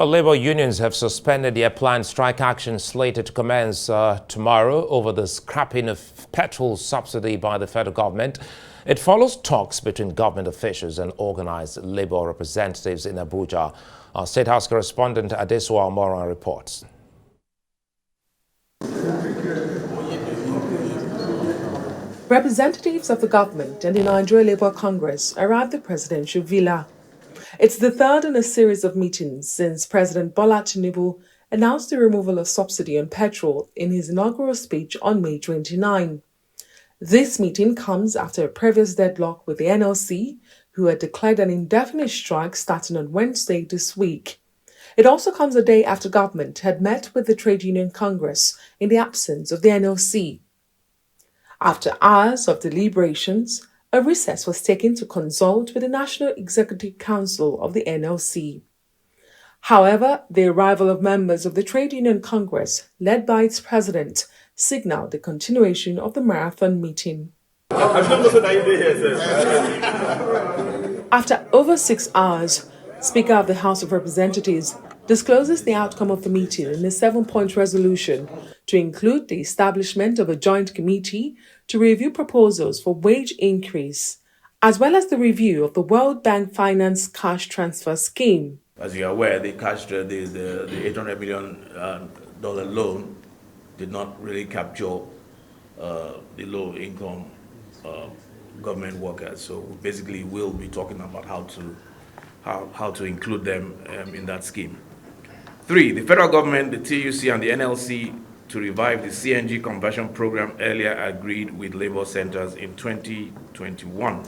Well, labor unions have suspended their planned strike action slated to commence tomorrow over the scrapping of petrol subsidy by the federal government. It follows talks between government officials and organized labor representatives in Abuja. Our State House correspondent Oshiomhole reports. Representatives of the government and the Nigeria Labour Congress arrived at the presidential villa. It's the third in a series of meetings since President Bola Tinubu announced the removal of subsidy on petrol in his inaugural speech on May 29. This meeting comes after a previous deadlock with the NLC, who had declared an indefinite strike starting on Wednesday this week. It also comes a day after government had met with the Trade Union Congress in the absence of the NLC. After hours of deliberations, a recess was taken to consult with the National Executive Council of the NLC. However, the arrival of members of the Trade Union Congress, led by its president, signaled the continuation of the marathon meeting. After over 6 hours, Speaker of the House of Representatives discloses the outcome of the meeting in a 7-point resolution to include the establishment of a joint committee to review proposals for wage increase, as well as the review of the World Bank Finance Cash Transfer Scheme. As you are aware, the $800 million loan did not really capture the low-income government workers. So we basically will be talking about how to include them in that scheme. 3, the federal government, the TUC, and the NLC to revive the CNG conversion program earlier agreed with labor centers in 2021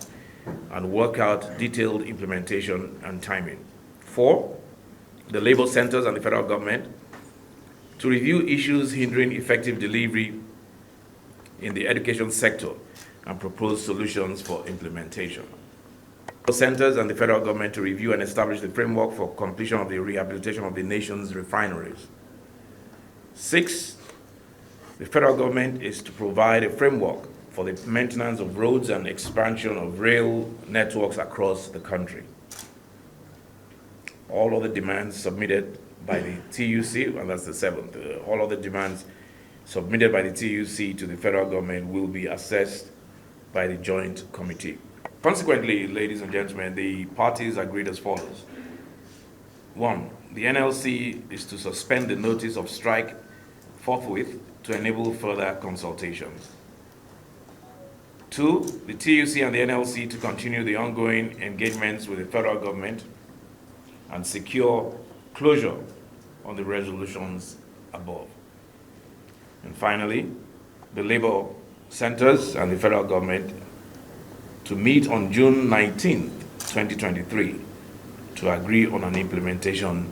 and work out detailed implementation and timing. 4, the labor centers and the federal government to review issues hindering effective delivery in the education sector and propose solutions for implementation. Centers and the federal government to review and establish the framework for completion of the rehabilitation of the nation's refineries. 6, the federal government is to provide a framework for the maintenance of roads and expansion of rail networks across the country. All other demands submitted by the TUC, and that's the 7th, all other demands submitted by the TUC to the federal government will be assessed by the joint committee. Consequently, ladies and gentlemen, the parties agreed as follows. 1, the NLC is to suspend the notice of strike forthwith to enable further consultations. 2, the TUC and the NLC to continue the ongoing engagements with the federal government and secure closure on the resolutions above. And finally, the labor centers and the federal government to meet on June 19, 2023, to agree on an implementation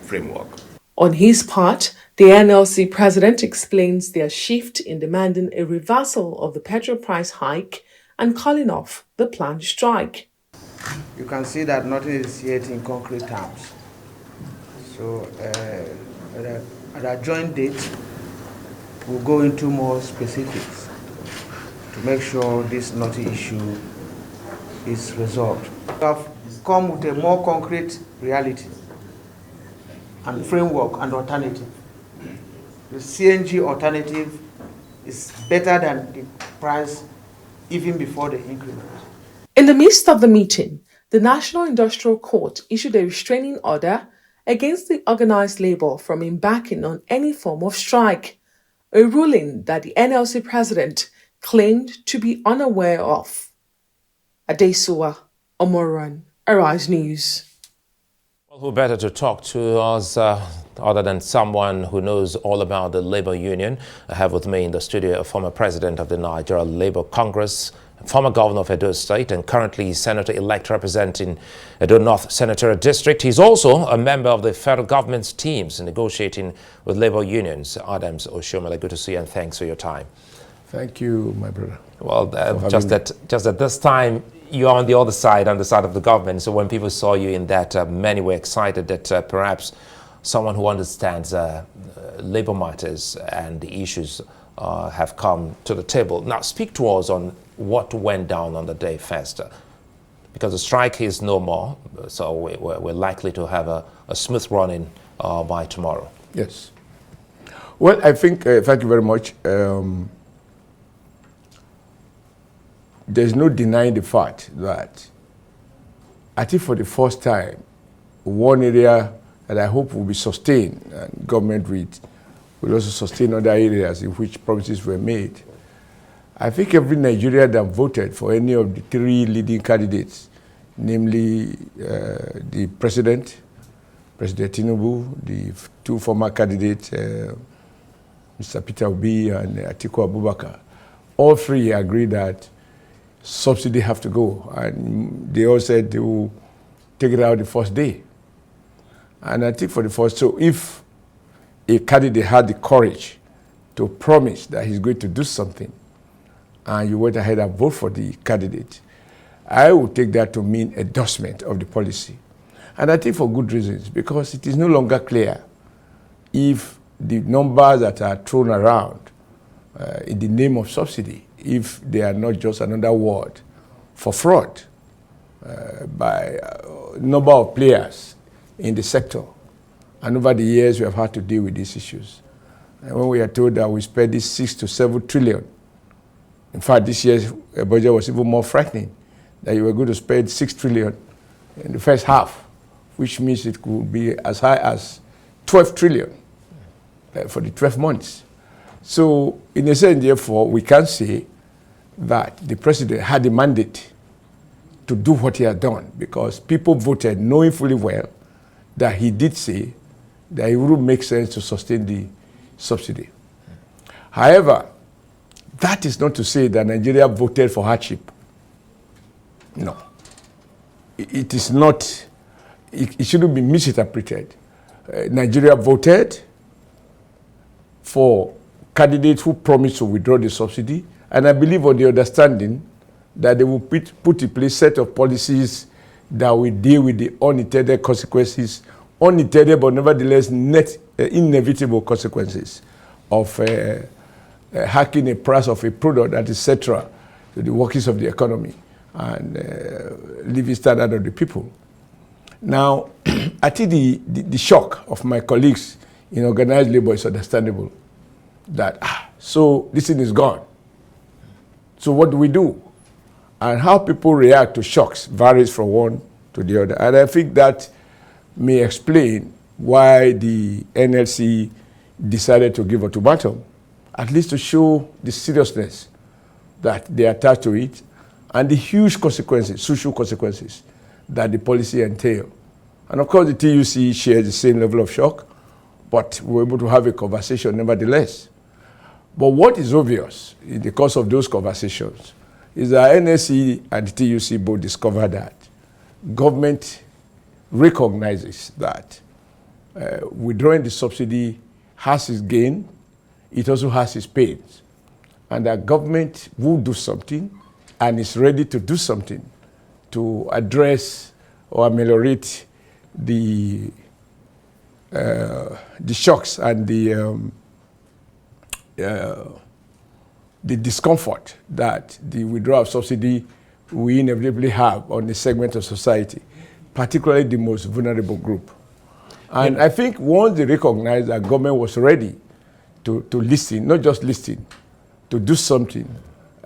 framework. On his part, the NLC president explains their shift in demanding a reversal of the petrol price hike and calling off the planned strike. You can see that nothing is yet in concrete terms. So at a joint date, we'll go into more specifics to make sure this knotty issue is resolved. We have come with a more concrete reality and framework and alternative. The CNG alternative is better than the price even before the increment. In the midst of the meeting, the National Industrial Court issued a restraining order against the organized labor from embarking on any form of strike, a ruling that the NLC president claimed to be unaware of. Oshiomhole, Arise News. Well, who better to talk to us other than someone who knows all about the labor union? I have with me in the studio a former president of the Nigeria Labour Congress, former governor of Edo State, and currently senator-elect representing Edo North Senatorial District. He's also a member of the federal government's teams negotiating with labor unions. Oshiomhole, good to see you and thanks for your time. Thank you, my brother. Well, just at this time, you're on the other side, on the side of the government. So when people saw you in that, many were excited that perhaps someone who understands labor matters and the issues have come to the table. Now, speak to us on what went down on the day first. because the strike is no more, so we're likely to have a smooth running by tomorrow. Yes. Well, I think, thank you very much. There's no denying the fact that I think for the first time, one area that I hope will be sustained, and government will also sustain other areas in which promises were made. I think every Nigerian that voted for any of the three leading candidates, namely the President Tinubu, the two former candidates, Mr. Peter Obi and Atiku Abubakar, all three agree that subsidy have to go. And they all said they will take it out the first day. And I think for the first, so if a candidate had the courage to promise that he's going to do something, and you went ahead and vote for the candidate, I would take that to mean endorsement of the policy. And I think for good reasons, because it is no longer clear if the numbers that are thrown around in the name of subsidy, if they are not just another word for fraud by a number of players in the sector. And over the years, we have had to deal with these issues. And when we are told that we spend this 6 to 7 trillion, in fact, this year's budget was even more frightening, that you were going to spend 6 trillion in the first half, which means it could be as high as 12 trillion for the 12 months. So, in a sense, therefore, we can say that the president had a mandate to do what he had done, because people voted knowing fully well that he did say that it wouldn't make sense to sustain the subsidy. However, that is not to say that Nigeria voted for hardship. No. It is not, it shouldn't be misinterpreted. Nigeria voted for candidates who promised to withdraw the subsidy, and I believe on the understanding that they will put in place a set of policies that will deal with the unintended consequences, unintended but nevertheless inevitable consequences of hacking the price of a product that is central to the workings of the economy and living standard of the people. Now, I think the shock of my colleagues in organized labor is understandable. That, so this thing is gone. So what do we do? And how people react to shocks varies from one to the other. And I think that may explain why the NLC decided to give ultimatum, at least to show the seriousness that they attach to it and the huge consequences, social consequences, that the policy entail. And of course, the TUC shares the same level of shock, but we were able to have a conversation nevertheless. But what is obvious in the course of those conversations is that NSC and the TUC both discovered that government recognizes that withdrawing the subsidy has its gain, it also has its pains, and that government will do something and is ready to do something to address or ameliorate the shocks and the discomfort that the withdrawal of subsidy will inevitably have on a segment of society, particularly the most vulnerable group. And I think once they recognized that government was ready to listen, not just listen, to do something,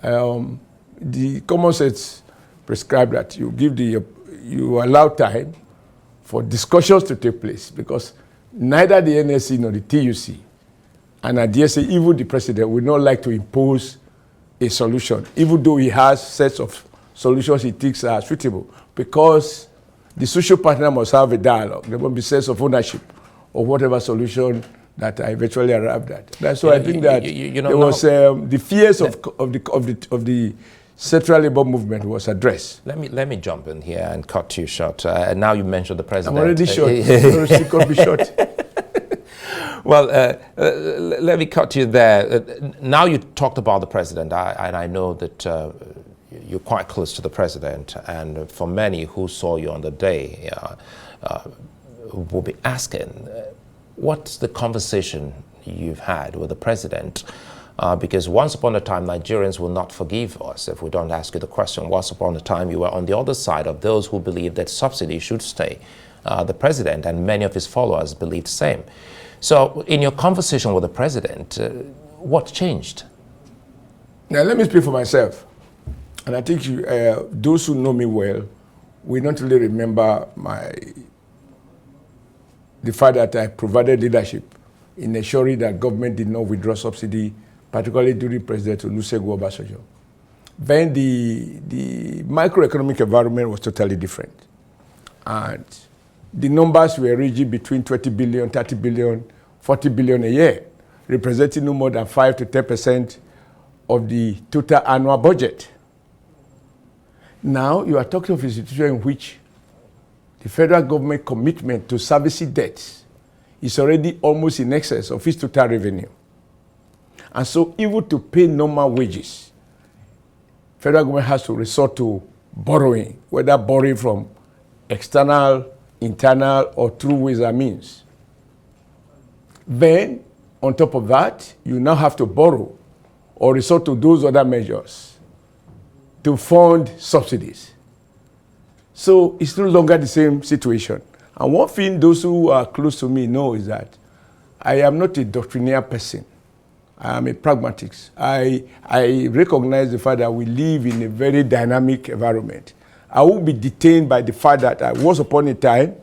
the common sense prescribed that you allow time for discussions to take place, because neither the NSC nor the TUC and I dare say even the president would not like to impose a solution, even though he has sets of solutions he thinks are suitable, because the social partner must have a dialogue. There must be a sense of ownership of whatever solution that I eventually arrived at. That's why I think that there was the fears of the Central Labour Movement was addressed. Let me jump in here and cut you short. Now you mentioned the president. I'm already short. She could be short. Well, let me cut you there. Now you talked about the president, and I know that you're quite close to the president, and for many who saw you on the day will be asking, what's the conversation you've had with the president Because once upon a time, Nigerians will not forgive us if we don't ask you the question. Once upon a time, you were on the other side of those who believed that subsidy should stay. The president and many of his followers believed the same. So in your conversation with the president, what changed? Now, let me speak for myself. And I think those who know me well will not really remember the fact that I provided leadership in ensuring that government did not withdraw subsidy, particularly during President Olusegun Obasanjo. Then the macroeconomic environment was totally different. And the numbers were ranging between 20 billion, 30 billion, 40 billion a year, representing no more than 5 to 10% of the total annual budget. Now you are talking of a situation in which the federal government commitment to servicing debts is already almost in excess of its total revenue. And so even to pay normal wages, federal government has to resort to borrowing, whether borrowing from external, internal, or through ways and means. Then, on top of that, you now have to borrow or resort to those other measures to fund subsidies. So it's no longer the same situation. And one thing those who are close to me know is that I am not a doctrinaire person. I am a pragmatist. I recognize the fact that we live in a very dynamic environment. I won't be detained by the fact that I was upon a time,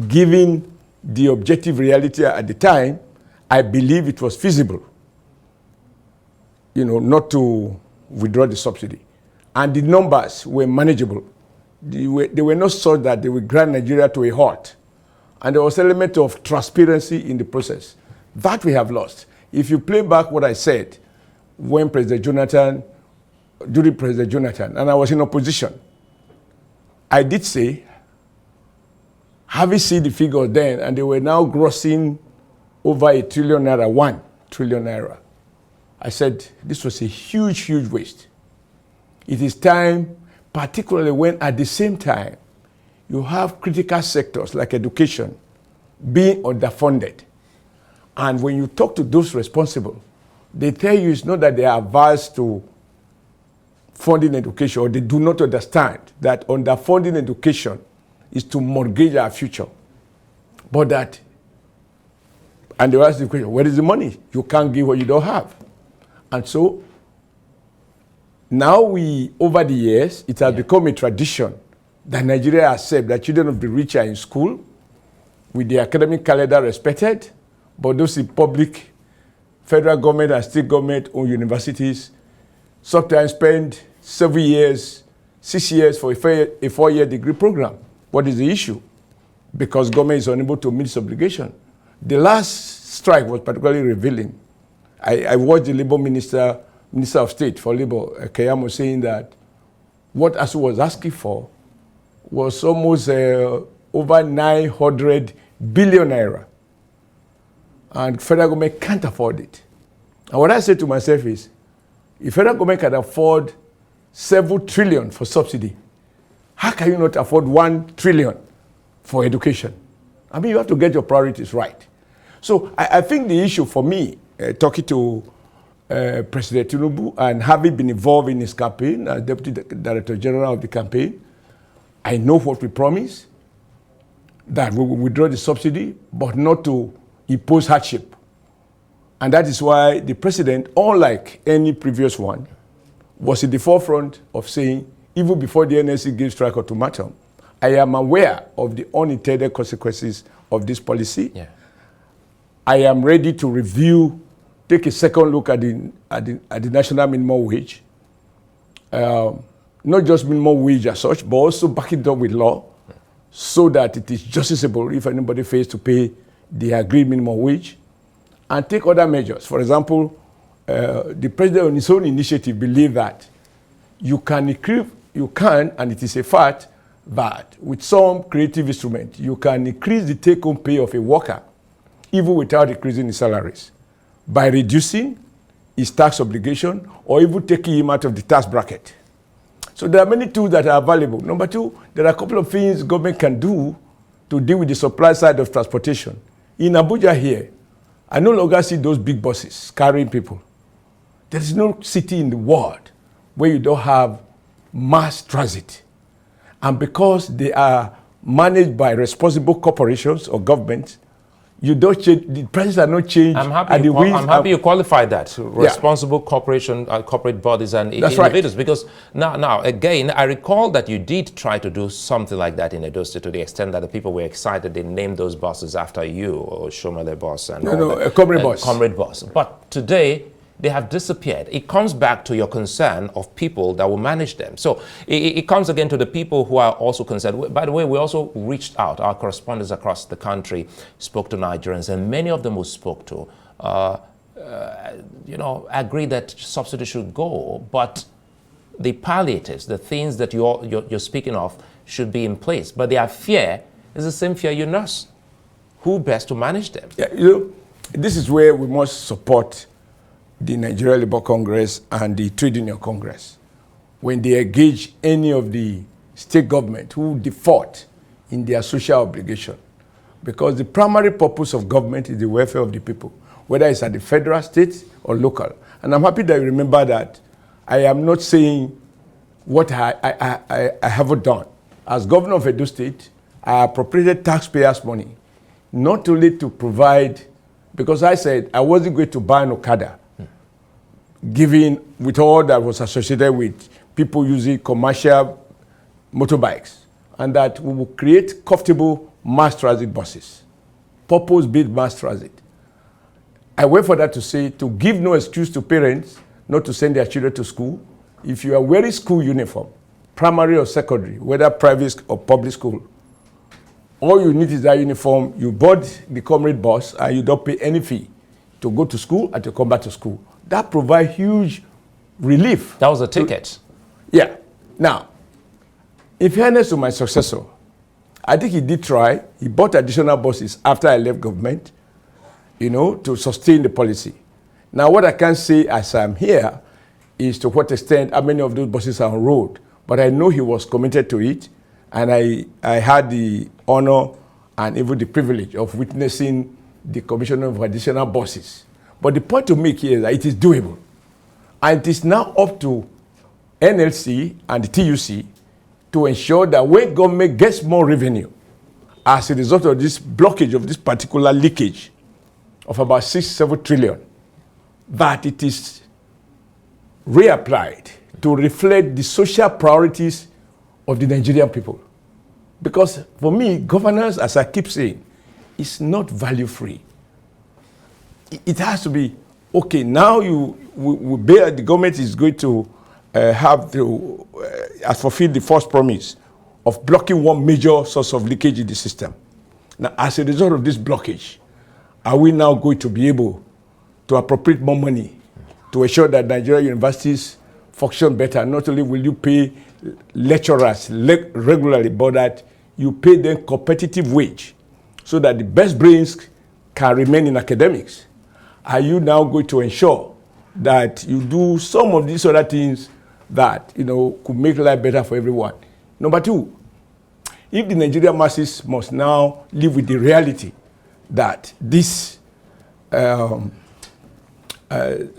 given the objective reality at the time, I believe it was feasible, not to withdraw the subsidy. And the numbers were manageable. They were not such that they would grind Nigeria to a halt. And there was an element of transparency in the process. That we have lost. If you play back what I said during President Jonathan, and I was in opposition, I did say, having seen the figures then, and they were now grossing over ₦1 trillion. I said, this was a huge, huge waste. It is time, particularly when at the same time, you have critical sectors like education being underfunded. And when you talk to those responsible, they tell you it's not that they are averse to funding education, or they do not understand that underfunding education is to mortgage our future. But that, and they ask the question, where is the money? You can't give what you don't have. And so, now over the years, it has become a tradition that Nigeria accepts that children of the rich are in school, with the academic calendar respected, but those in public, federal government and state government-owned universities sometimes spend 7 years, 6 years for a 4-year degree program. What is the issue? Because government is unable to meet its obligation. The last strike was particularly revealing. I watched the Labour Minister of State for Labour, Keyamo, saying that what ASU was asking for was almost over 900 billion naira. And federal government can't afford it. And what I say to myself is, if federal government can afford 7 trillion for subsidy, how can you not afford 1 trillion for education? I mean, you have to get your priorities right. So I think the issue for me, talking to President Tinubu and having been involved in his campaign as Deputy Director General of the campaign, I know what we promised, that we will withdraw the subsidy, but not to impose hardship. And that is why the president, unlike any previous one, was in the forefront of saying, even before the NSC gave strike ultimatum, I am aware of the unintended consequences of this policy. Yeah. I am ready to review, take a second look at the national minimum wage. Not just minimum wage as such, but also back it up with law, so that it is justiciable if anybody fails to pay the agreed minimum wage, and take other measures. For example, the president on his own initiative believed that you can, and it is a fact, that with some creative instrument, you can increase the take-home pay of a worker, even without increasing his salaries, by reducing his tax obligation or even taking him out of the tax bracket. So there are many tools that are available. Number two, there are a couple of things government can do to deal with the supply side of transportation. In Abuja here, I no longer see those big buses carrying people. There is no city in the world where you don't have mass transit. And because they are managed by responsible corporations or governments, you don't change, the prices are not changed. I'm happy you qualified that. Responsible corporation, corporate bodies and individuals. Right. Because now, again, I recall that you did try to do something like that in Edo State to the extent that the people were excited. They named those buses after you, or Oshiomhole bus and a comrade bus. Comrade bus. But today, they have disappeared. It comes back to your concern of people that will manage them. So it comes again to the people who are also concerned. By the way, we also reached out. Our correspondents across the country spoke to Nigerians, and many of them who spoke to, agree that subsidy should go, but the palliatives, the things that you're speaking of, should be in place. But their fear is the same fear you nurse. Who best to manage them? Yeah, this is where we must support the Nigeria Labour Congress and the Trade Union Congress when they engage any of the state government who default in their social obligation. Because the primary purpose of government is the welfare of the people, whether it's at the federal, state, or local. And I'm happy that you remember that I am not saying what I haven't done. As governor of Edo State, I appropriated taxpayers' money, not only to provide, because I said I wasn't going to buy an Okada, given with all that was associated with people using commercial motorbikes, and that we will create comfortable mass transit buses, purpose-built mass transit. I wait for that to say, to give no excuse to parents not to send their children to school. If you are wearing school uniform, primary or secondary, whether private or public school, all you need is that uniform. You bought the comrade bus and you don't pay any fee to go to school and to come back to school. That provides huge relief. That was a ticket. Yeah. Now, in fairness to my successor, I think he did try. He bought additional buses after I left government, to sustain the policy. Now, what I can say as I'm here is to what extent how many of those buses are on road. But I know he was committed to it, and I had the honor and even the privilege of witnessing the commission of additional buses. But the point to make here is that it is doable. And it is now up to NLC and the TUC to ensure that when government gets more revenue as a result of this blockage of this particular leakage of about 6-7 trillion, that it is reapplied to reflect the social priorities of the Nigerian people. Because for me, governance, as I keep saying, is not value-free. It has to be, okay, now the government is going to have to fulfill the first promise of blocking one major source of leakage in the system. Now, as a result of this blockage, are we now going to be able to appropriate more money to ensure that Nigerian universities function better? Not only will you pay lecturers regularly, but that you pay them competitive wage so that the best brains can remain in academics. Are you now going to ensure that you do some of these other things that could make life better for everyone? Number two, if the Nigerian masses must now live with the reality that this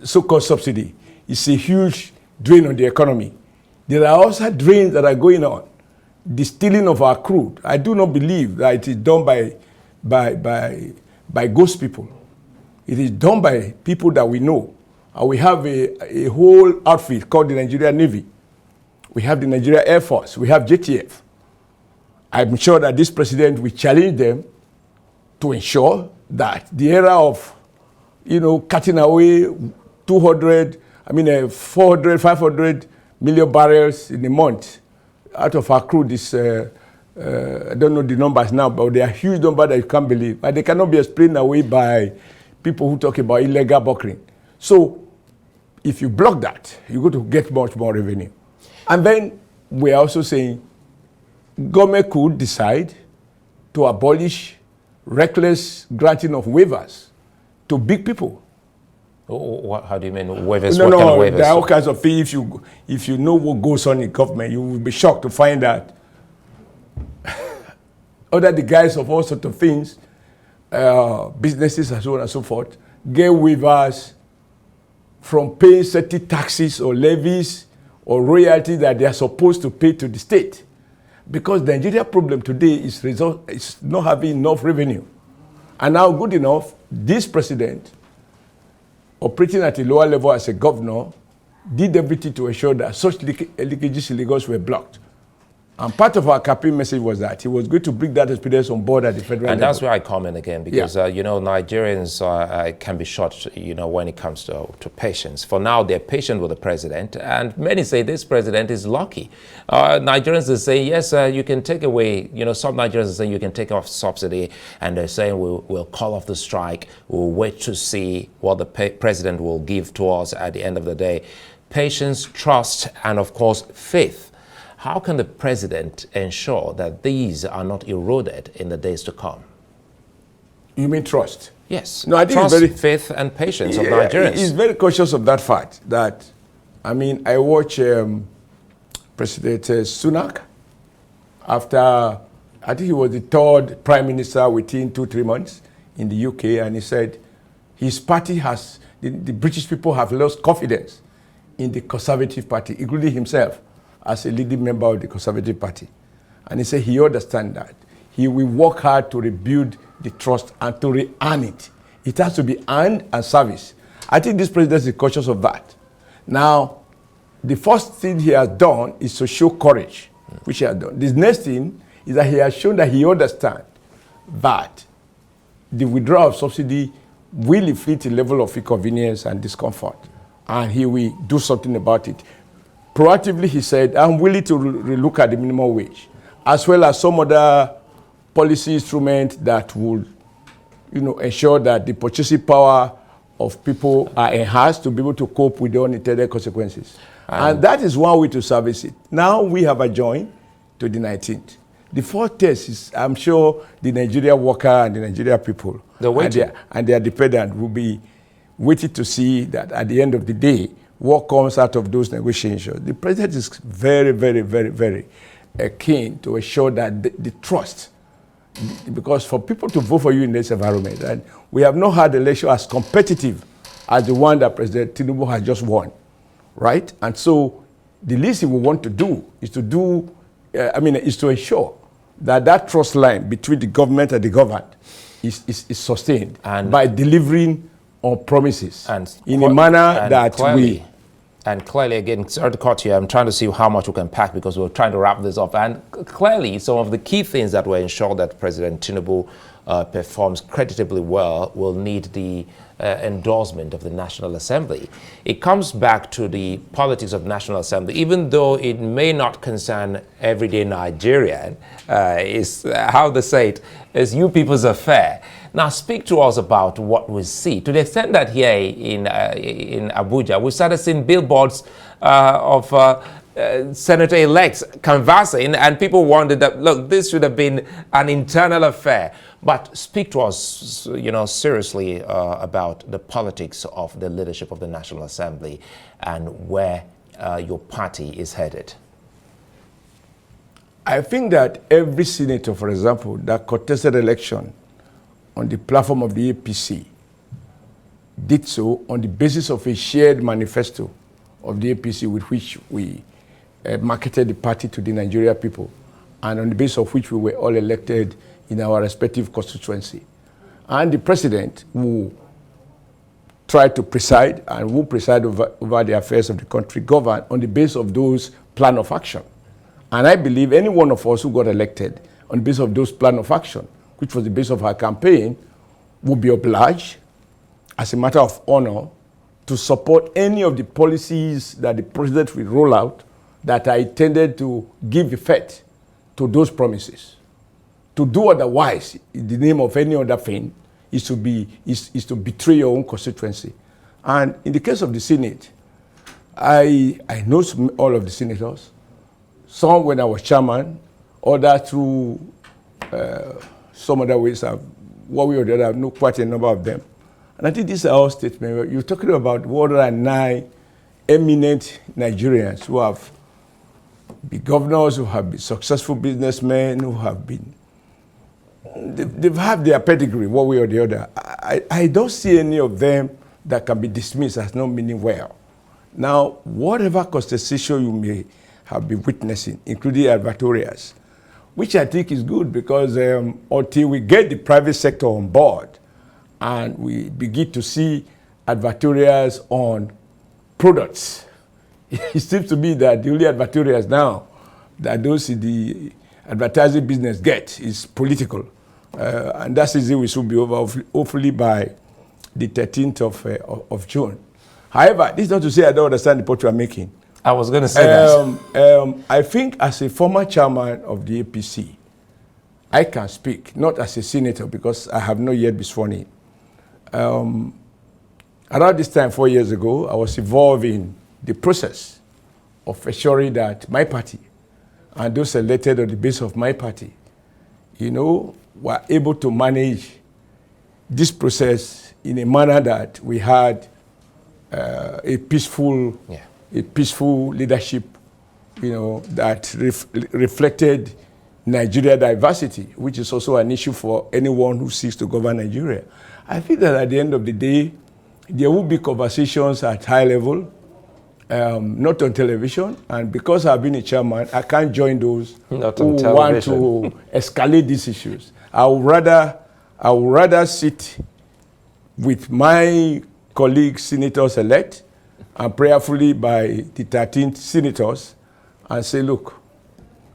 so-called subsidy is a huge drain on the economy, there are also drains that are going on. The stealing of our crude, I do not believe that it is done by ghost people. It is done by people that we know. And we have a whole outfit called the Nigerian Navy. We have the Nigerian Air Force. We have JTF. I'm sure that this president will challenge them to ensure that the era of, cutting away 400, 500 million barrels in a month out of our crude is, I don't know the numbers now, but they are huge numbers that you can't believe. But they cannot be explained away by people who talk about illegal bunkering. So if you block that, you're going to get much more revenue. And then we're also saying government could decide to abolish reckless granting of waivers to big people. How do you mean waivers? No, what kind of waivers? There are all kinds of things. If you know what goes on in government, you will be shocked to find that under the guise of all sorts of things, businesses and so on and so forth, get waivers from paying certain taxes or levies or royalties that they are supposed to pay to the state. Because the Nigeria problem today is not having enough revenue. And now, good enough, this president, operating at a lower level as a governor, did everything to ensure that such leakages illegals were blocked. And part of our campaign message was that he was going to bring that experience on board at the federal level. And that's where I come in again, because, you know, Nigerians can be short, you know, when it comes to patience. For now, they're patient with the president, and many say this president is lucky. Nigerians are saying, yes, you can take away, you know, some Nigerians are saying you can take off subsidy, and they're saying we'll call off the strike, we'll wait to see what the president will give to us at the end of the day. Patience, trust, and of course, faith. How can the president ensure that these are not eroded in the days to come? You mean trust? Yes. No, I think trust, faith, and patience of Nigerians. He's very conscious of that fact. That, I mean, I watch President Sunak after, I think he was the third prime minister within 2-3 months in the UK, and he said his party has, the British people have lost confidence in the Conservative Party, including himself, as a leading member of the Conservative Party. And he said he understands that. He will work hard to rebuild the trust and to re-earn it. It has to be earned and service. I think this president is conscious of that. Now, the first thing he has done is to show courage, which he has done. The next thing is that he has shown that he understands that the withdrawal of subsidy will inflict a level of inconvenience and discomfort, and he will do something about it. Proactively, he said, I'm willing to relook at the minimum wage, as well as some other policy instruments that will, you know, ensure that the purchasing power of people are enhanced to be able to cope with the unintended consequences. And that is one way to service it. Now we have adjourned to the 19th. The fourth test is, I'm sure, the Nigeria worker and the Nigeria people and their dependent will be waiting to see that at the end of the day, what comes out of those negotiations. The president is very, very, very, very keen to ensure that the trust, because for people to vote for you in this environment, and we have not had an election as competitive as the one that President Tinubu has just won, right? And so the least he will want to do is to ensure that that trust line between the government and the governed is sustained and by delivering on promises and in a manner that clearly, And clearly, again, sorry to cut you, I'm trying to see how much we can pack because we're trying to wrap this up. And clearly, some of the key things that will ensure that President Tinubu performs creditably well will need the endorsement of the National Assembly. It comes back to the politics of National Assembly, even though it may not concern everyday Nigerian, is how they say it, is you people's affair. Now, speak to us about what we see. To the extent that here in Abuja, we started seeing billboards of senator-elects canvassing, and people wondered that, look, this should have been an internal affair. But speak to us, you know, seriously about the politics of the leadership of the National Assembly and where your party is headed. I think that every senator, for example, that contested election on the platform of the APC did so on the basis of a shared manifesto of the APC with which we marketed the party to the Nigeria people, and on the basis of which we were all elected in our respective constituency. And the president who tried to preside and who preside over the affairs of the country govern on the basis of those plan of action. And I believe any one of us who got elected on the basis of those plan of action, which was the basis of our campaign, would be obliged, as a matter of honor, to support any of the policies that the president will roll out that are intended to give effect to those promises. To do otherwise, in the name of any other thing, is to betray your own constituency. And in the case of the Senate, I know all of the senators. Some when I was chairman, others through some other ways. One way or the other, I know quite a number of them. And I think these are all statements. You're talking about 109 eminent Nigerians who have been governors, who have been successful businessmen, who have been, they've had their pedigree one way or the other. I don't see any of them that can be dismissed as not meaning well. Now, whatever contestation you may have been witnessing, including advertorials, which I think is good because until we get the private sector on board and we begin to see advertorials on products, it seems to me that the only advertorials now that those in the advertising business get is political. And that season we should be over, hopefully by the 13th of June. However, this is not to say I don't understand the point you are making. I was going to say that. I think as a former chairman of the APC, I can speak, not as a senator because I have not yet been sworn in. Around this time, 4 years ago, I was involved in the process of ensuring that my party and those elected on the base of my party, were able to manage this process in a manner that we had a peaceful leadership, that reflected Nigeria diversity, which is also an issue for anyone who seeks to govern Nigeria. I think that at the end of the day, there will be conversations at high level, not on television, and because I've been a chairman, I can't join those who want to escalate these issues. I would rather sit with my colleagues, senators-elect, and prayerfully by the 13th senators, and say, look,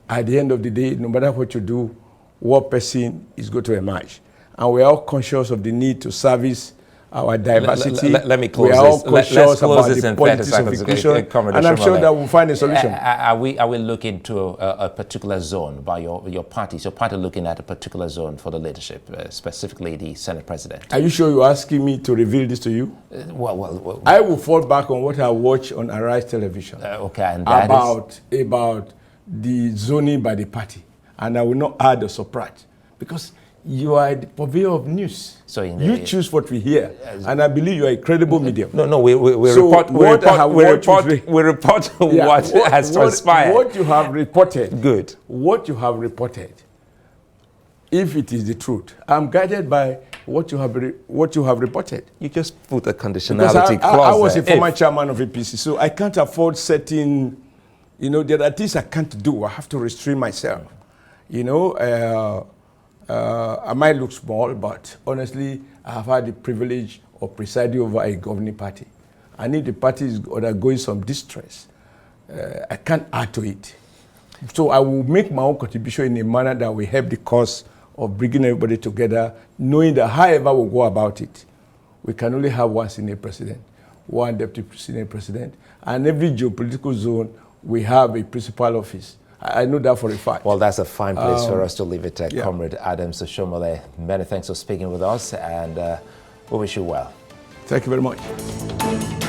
at the end of the day, no matter what you do, one person is going to emerge. And we're all conscious of the need to service our diversity. Let me close this. We are all conscious about the politics of inclusion, and I'm sure that we'll find a solution. Are we looking to a particular zone by your party? Is your party looking at a particular zone for the leadership, specifically the Senate President? Are you sure you're asking me to reveal this to you? Well, I will fall back on what I watch on Arise Television. Okay, and that about the zoning by the party, and I will not add or subtract because you are the purveyor of news. So you choose what we hear, and I believe you are a credible medium. No, we report what has transpired. What you have reported. Good. What you have reported, if it is the truth, I'm guided by what you have reported. You just put a conditionality clause. I was a former chairman of APC, so I can't afford certain. There are things I can't do. I have to restrain myself. I might look small, but honestly, I have had the privilege of presiding over a governing party. And if the party is undergoing some distress, I can't add to it. So I will make my own contribution in a manner that will help the cause of bringing everybody together, knowing that however we go about it, we can only have one Senate President, one Deputy Senate President, and every geopolitical zone, we have a principal office. I know that for a fact. Well, that's a fine place for us to leave it, Comrade Adams Oshiomhole. Many thanks for speaking with us, and we wish you well. Thank you very much.